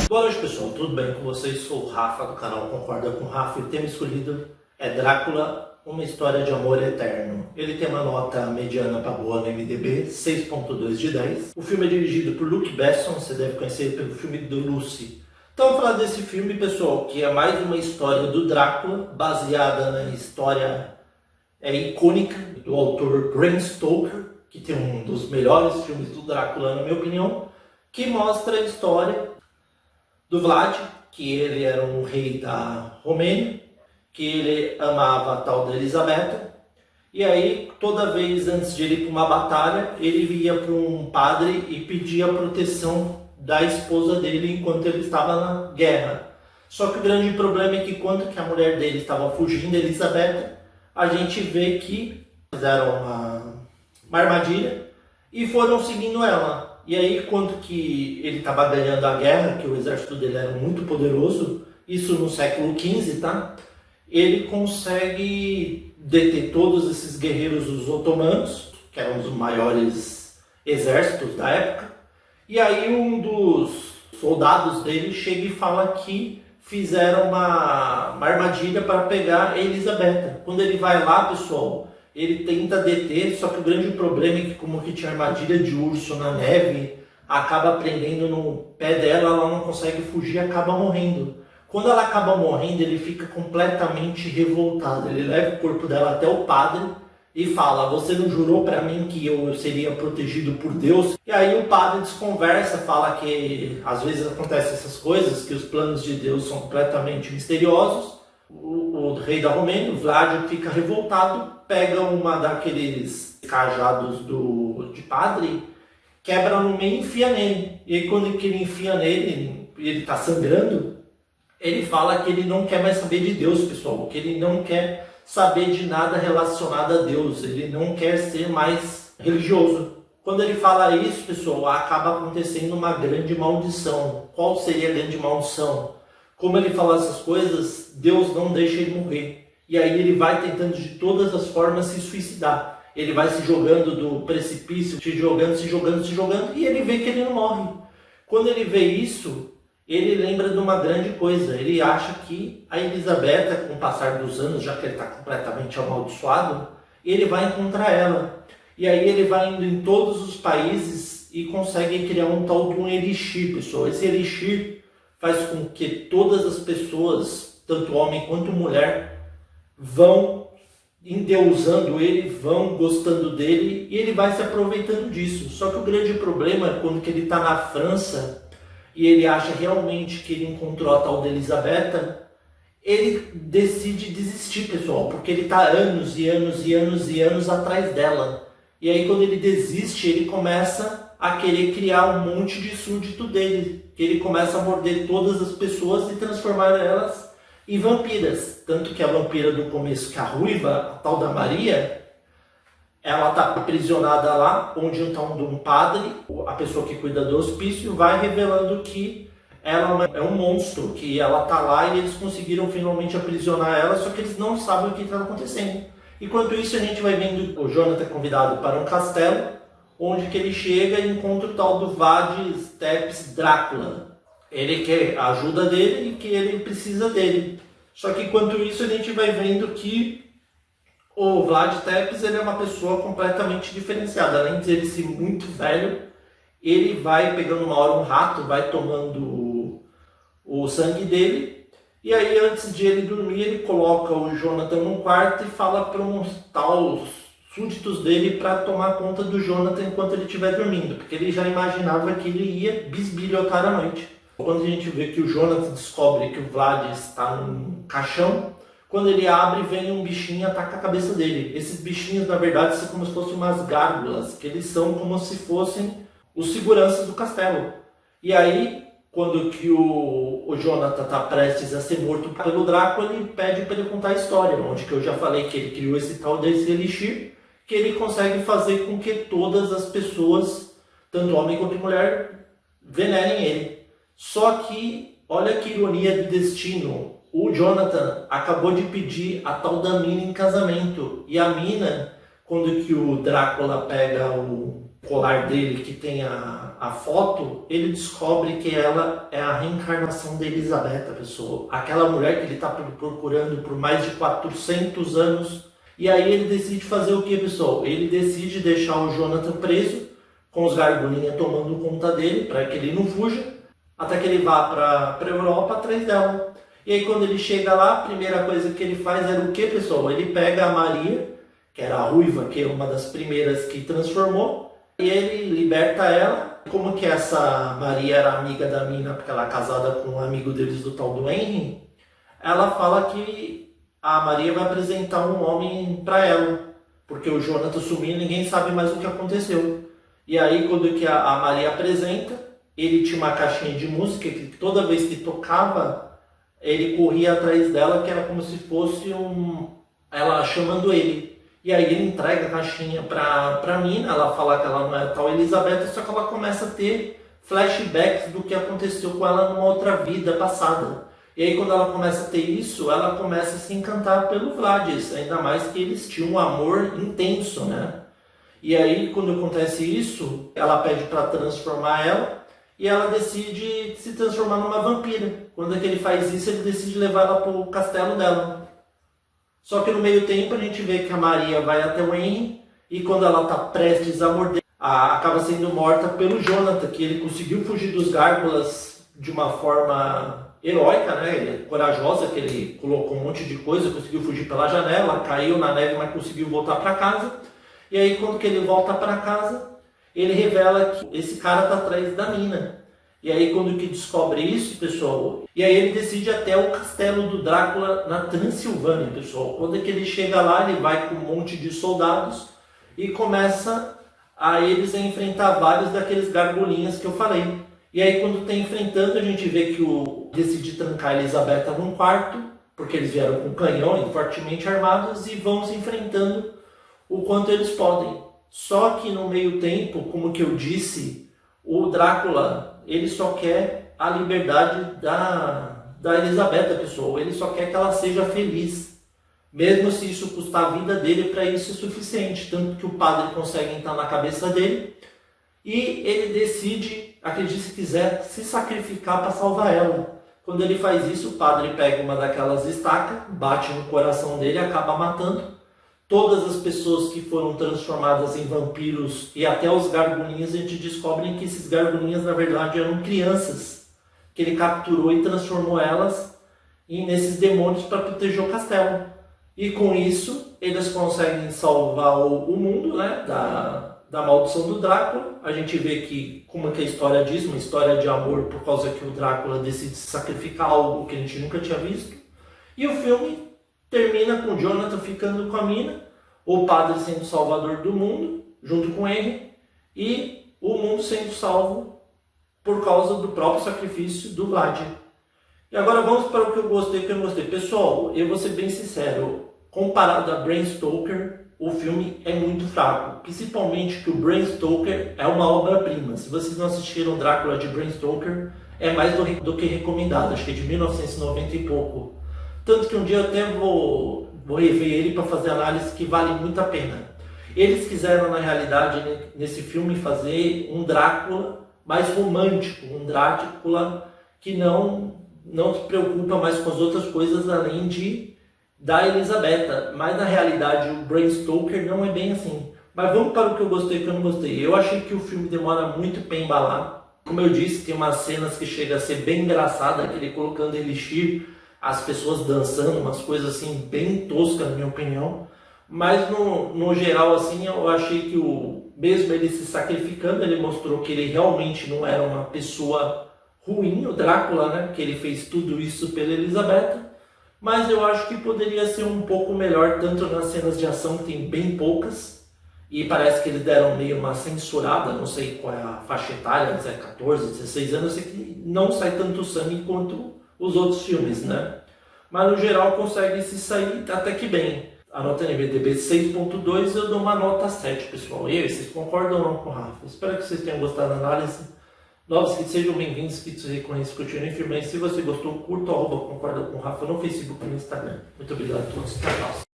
Boa noite, pessoal, tudo bem com vocês? Sou o Rafa do canal Concorda com o Rafa e o tema escolhido é Drácula, uma história de amor eterno. Ele tem uma nota mediana para boa no IMDb, 6.2 de 10. O filme é dirigido por Luc Besson, você deve conhecer pelo filme do Lucy. Então vamos falar desse filme, pessoal, que é mais uma história do Drácula, baseada na história icônica do autor Bram Stoker, que tem um dos melhores filmes do Drácula, na minha opinião, que mostra a história do Vlad, que ele era um rei da Romênia, que ele amava a tal da Elisabetta, e aí toda vez antes de ele ir para uma batalha, ele ia para um padre e pedia a proteção da esposa dele enquanto ele estava na guerra. Só que o grande problema é que quando que a mulher dele estava fugindo, Elisabetta, a gente vê que fizeram uma armadilha e foram seguindo ela. E aí, quando que ele estava ganhando a guerra, que o exército dele era muito poderoso, isso no século XV, tá? Ele consegue deter todos esses guerreiros os otomanos, que eram os maiores exércitos da época. E aí um dos soldados dele chega e fala que fizeram uma armadilha para pegar a Elisabetta. Quando ele vai lá, pessoal, ele tenta deter, só que o grande problema é que como que tinha armadilha de urso na neve, acaba prendendo no pé dela, ela não consegue fugir e acaba morrendo. Quando ela acaba morrendo, ele fica completamente revoltado. Ele leva o corpo dela até o padre e fala: você não jurou para mim que eu seria protegido por Deus? E aí o padre desconversa, fala que às vezes acontecem essas coisas, que os planos de Deus são completamente misteriosos. O rei da Romênia, o Vlad, fica revoltado, pega uma daqueles cajados de padre, quebra no meio e enfia nele. E aí, quando ele enfia nele, ele está sangrando, ele fala que ele não quer mais saber de Deus, pessoal, que ele não quer saber de nada relacionado a Deus, ele não quer ser mais religioso. Quando ele fala isso, pessoal, acaba acontecendo uma grande maldição. Qual seria a grande maldição? Como ele fala essas coisas, Deus não deixa ele morrer. E aí ele vai tentando de todas as formas se suicidar. Ele vai se jogando do precipício, se jogando, e ele vê que ele não morre. Quando ele vê isso, ele lembra de uma grande coisa. Ele acha que a Elisabetta, com o passar dos anos, já que ele está completamente amaldiçoado, ele vai encontrar ela. E aí ele vai indo em todos os países e consegue criar um tal de um elixir, pessoal. Esse elixir faz com que todas as pessoas, tanto homem quanto mulher, vão endeusando ele, vão gostando dele e ele vai se aproveitando disso. Só que o grande problema é quando que ele está na França e ele acha realmente que ele encontrou a tal da Elisabetta, ele decide desistir, pessoal, porque ele está anos e anos e anos e anos atrás dela. E aí quando ele desiste, ele começa a querer criar um monte de súdito dele. Ele começa a morder todas as pessoas e transformar elas em vampiras. Tanto que a vampira do começo, que a ruiva, a tal da Maria, ela está aprisionada lá, onde está um padre, a pessoa que cuida do hospício, vai revelando que ela é um monstro, que ela está lá e eles conseguiram finalmente aprisionar ela, só que eles não sabem o que está acontecendo. Enquanto isso, a gente vai vendo o Jonathan convidado para um castelo, onde que ele chega e encontra o tal do Vlad Tepes Drácula. Ele quer a ajuda dele e que ele precisa dele. Só que enquanto isso a gente vai vendo que o Vlad Tepes, ele é uma pessoa completamente diferenciada. Além de ele ser muito velho, ele vai pegando uma hora um rato, vai tomando o sangue dele. E aí antes de ele dormir, ele coloca o Jonathan num quarto e fala para uns tal súditos dele para tomar conta do Jonathan enquanto ele estiver dormindo, porque ele já imaginava que ele ia bisbilhotar à noite. Quando a gente vê que o Jonathan descobre que o Vlad está num caixão, quando ele abre, vem um bichinho e ataca a cabeça dele. Esses bichinhos, na verdade, são como se fossem umas gárgulas, que eles são como se fossem os seguranças do castelo. E aí, quando que o Jonathan está prestes a ser morto pelo Drácula, ele pede para ele contar a história, onde que eu já falei que ele criou esse tal desse elixir, que ele consegue fazer com que todas as pessoas, tanto homem quanto mulher, venerem ele. Só que, olha que ironia do destino, o Jonathan acabou de pedir a tal da mina em casamento. E a mina, quando que o Drácula pega o colar dele que tem a foto, ele descobre que ela é a reencarnação da Elisabetta, pessoal. Aquela mulher que ele está procurando por mais de 400 anos. E aí ele decide fazer o que, pessoal? Ele decide deixar o Jonathan preso, com os Gargulinha tomando conta dele, para que ele não fuja, até que ele vá para a Europa atrás dela. E aí quando ele chega lá, a primeira coisa que ele faz era o que, pessoal? Ele pega a Maria, que era a ruiva, que é uma das primeiras que transformou, e ele liberta ela. Como que essa Maria era amiga da mina, porque ela é casada com um amigo deles do tal do Henry, ela fala que a Maria vai apresentar um homem para ela, porque o Jonathan sumiu e ninguém sabe mais o que aconteceu. E aí quando que a Maria apresenta, ele tinha uma caixinha de música que toda vez que tocava, ele corria atrás dela, que era como se fosse ela chamando ele. E aí ele entrega a caixinha pra mina, ela fala que ela não é tal Elisabetta, só que ela começa a ter flashbacks do que aconteceu com ela numa outra vida passada. E aí quando ela começa a ter isso, ela começa a se encantar pelo Vladis, ainda mais que eles tinham um amor intenso, né? E aí quando acontece isso, ela pede para transformar ela, e ela decide se transformar numa vampira. Quando é que ele faz isso, ele decide levar ela para o castelo dela. Só que no meio tempo a gente vê que a Maria vai até o Henry, e quando ela está prestes a morder, acaba sendo morta pelo Jonathan, que ele conseguiu fugir dos gárgulas de uma forma heróica, né? Corajosa, que ele colocou um monte de coisa, conseguiu fugir pela janela, caiu na neve, mas conseguiu voltar para casa. E aí quando que ele volta para casa, ele revela que esse cara está atrás da mina. E aí quando que descobre isso, pessoal, e aí ele decide ir até o castelo do Drácula na Transilvânia, pessoal. Quando é que ele chega lá, ele vai com um monte de soldados e começa a eles a enfrentar vários daqueles gargolinhas que eu falei. E aí quando está enfrentando, a gente vê que decide trancar a Elisabetta num quarto, porque eles vieram com canhão e fortemente armados e vão se enfrentando o quanto eles podem. Só que no meio tempo, como que eu disse, o Drácula, ele só quer a liberdade da Elisabetta, pessoal. Ele só quer que ela seja feliz. Mesmo se isso custar a vida dele, para isso é suficiente. Tanto que o padre consegue entrar na cabeça dele e ele decide, acredite se quiser, se sacrificar para salvar ela. Quando ele faz isso, o padre pega uma daquelas estacas, bate no coração dele e acaba matando todas as pessoas que foram transformadas em vampiros, e até os gargulinhas. A gente descobre que esses gargulinhas na verdade eram crianças que ele capturou e transformou elas nesses demônios para proteger o castelo. E com isso eles conseguem salvar o mundo, né, da maldição do Drácula. A gente vê que, como que a história diz, uma história de amor, por causa que o Drácula decide sacrificar algo que a gente nunca tinha visto. E o filme termina com o Jonathan ficando com a mina, o padre sendo salvador do mundo, junto com ele, e o mundo sendo salvo por causa do próprio sacrifício do Vlad. E agora vamos para o que eu gostei e o que eu não gostei. Pessoal, eu vou ser bem sincero, comparado a Bram Stoker, o filme é muito fraco. Principalmente que o Bram Stoker é uma obra-prima. Se vocês não assistiram Drácula de Bram Stoker, é mais do que recomendado. Acho que é de 1990 e pouco. Tanto que um dia eu até vou rever ele para fazer análise, que vale muito a pena. Eles quiseram, na realidade, nesse filme, fazer um Drácula mais romântico, um Drácula que não se preocupa mais com as outras coisas além da Elisabetta. Mas na realidade o Bram Stoker não é bem assim. Mas vamos para o que eu gostei e o que eu não gostei. Eu achei que o filme demora muito para embalar. Como eu disse, tem umas cenas que chega a ser bem engraçada, aquele colocando elixir, as pessoas dançando, umas coisas assim bem toscas na minha opinião. Mas no geral assim, eu achei que mesmo ele se sacrificando, ele mostrou que ele realmente não era uma pessoa ruim, o Drácula, né? Que ele fez tudo isso pela Elisabetta. Mas eu acho que poderia ser um pouco melhor, tanto nas cenas de ação, que tem bem poucas, e parece que eles deram meio uma censurada, não sei qual é a faixa etária, se é 14, 16 anos, eu sei que não sai tanto sangue quanto os outros filmes, né? Mas no geral consegue se sair até que bem. A nota IMDb 6.2, eu dou uma nota 7, pessoal. E aí, vocês concordam ou não com o Rafa? Espero que vocês tenham gostado da análise. Novos que sejam bem-vindos, que se reconheçam, continuem firmes. Se você gostou, curta ou concorda com o Rafa no Facebook e no Instagram. Muito obrigado a todos. Até a próxima.